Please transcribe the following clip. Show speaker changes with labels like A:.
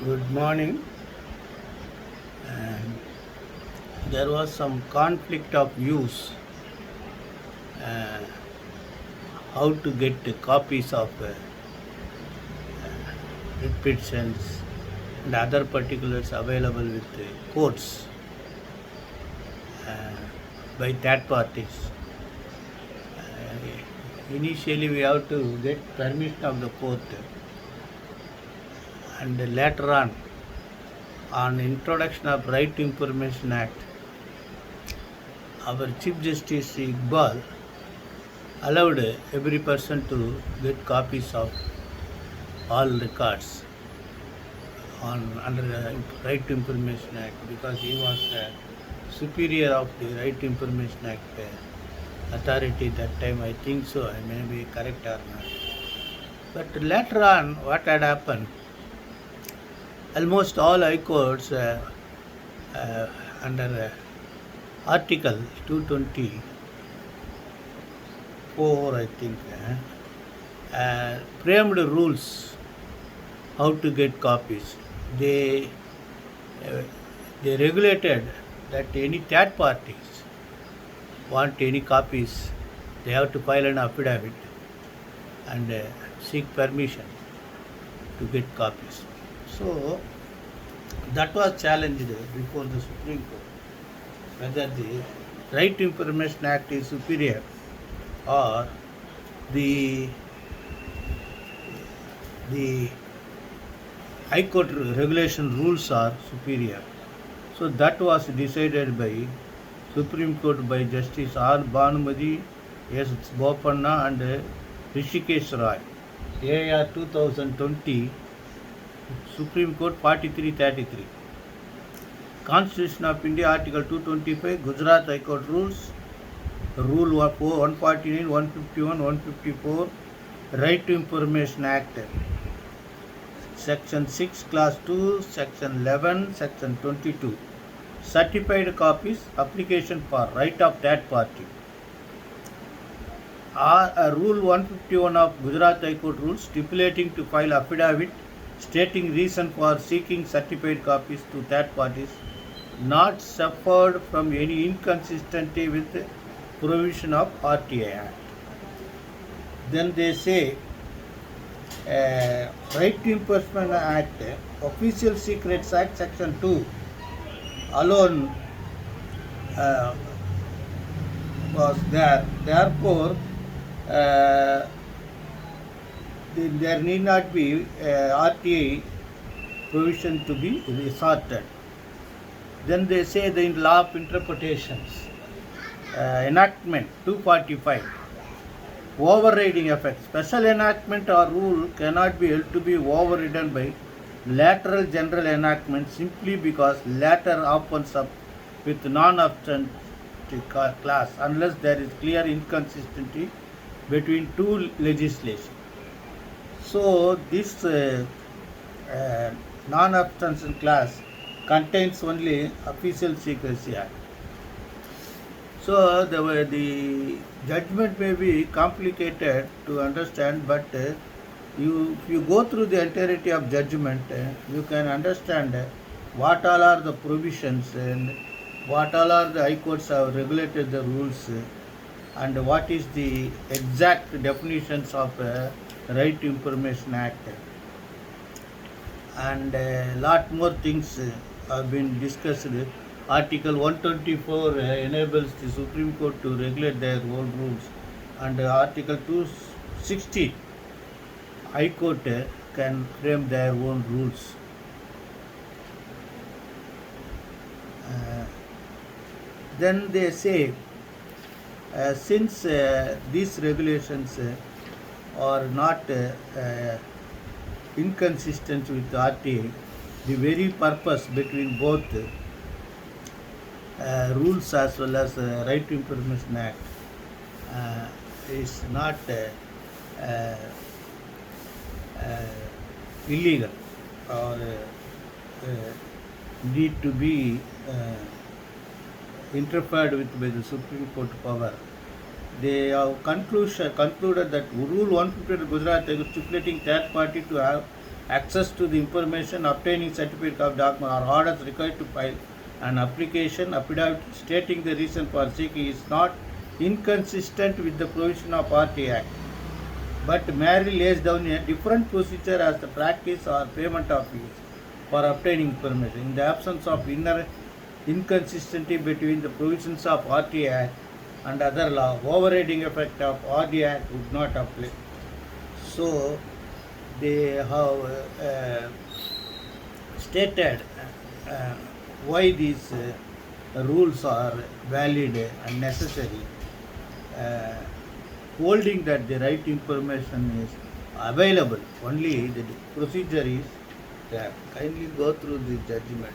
A: Good morning. And there was some conflict of views uh, how to get the copies of writ petitions and other particulars available with the courts uh, by third parties. Initially, we have to get permission of the court, and later on introduction of Right to Information Act, our Chief Justice Iqbal allowed every person to get copies of all records on under the Right to Information Act because he was superior of the Right to Information Act authority that time. I think so. I may be correct or not. But later on, what had happened? Almost all high courts under Article 224, I think, framed rules how to get copies. They uh, they regulated that any third parties want any copies, they have to file an affidavit and seek permission to get copies. So that was challenged before the Supreme Court whether the Right to Information Act is superior or the the High Court regulation rules are superior. So that was decided by Supreme Court by Justice R. Bhanumati, S. Bopanna and Rishikesh Roy. AR 2020, Supreme Court 4333. Constitution of India, Article 225, Gujarat High Court rules, Rule 149, 151, 154, Right to Information Act, Section 6, Class 2, Section 11, Section 22. Certified copies, application for right of third party. Rule 151 of Gujarat High Court rules stipulating to file affidavit stating reason for seeking certified copies to third parties not suffered from any inconsistency with the provision of RTA Act. Then they say Right to Information Act, Official Secrets Act Section 2 alone was there. Therefore, there need not be RTA provision to be resorted. Then they say the in law of interpretations, enactment 245, overriding effect. Special enactment or rule cannot be held to be overridden by lateral general enactment simply because latter opens up with non-obstructive class unless there is clear inconsistency between two legislation. So this non-obstruction class contains only Official Secrecy Act. So the judgment may be complicated to understand, but if you go through the entirety of judgment, you can understand what all are the provisions and what all are the high courts have regulated the rules and what is the exact definitions of Right to Information Act. And a lot more things have been discussed. Article 124 enables the Supreme Court to regulate their own rules, and Article 260 High Court can frame their own rules. Then they say since these regulations are not inconsistent with RTA, the very purpose between both rules as well as Right to Information Act is not illegal or need to be interfered with by the Supreme Court power. They have concluded that Rule 150 of Gujarat stipulating third party to have access to the information, obtaining certificate of document or orders required to file an application, affidavit stating the reason for seeking is not inconsistent with the provision of RTA Act, but merely lays down a different procedure as the practice or payment of fees for obtaining information. In the absence of inconsistency between the provisions of RTA Act and other law, overriding effect of RTA Act would not apply. So they have stated why these rules are valid and necessary, holding that the right information is available, only the procedure is there. Kindly go through the judgment.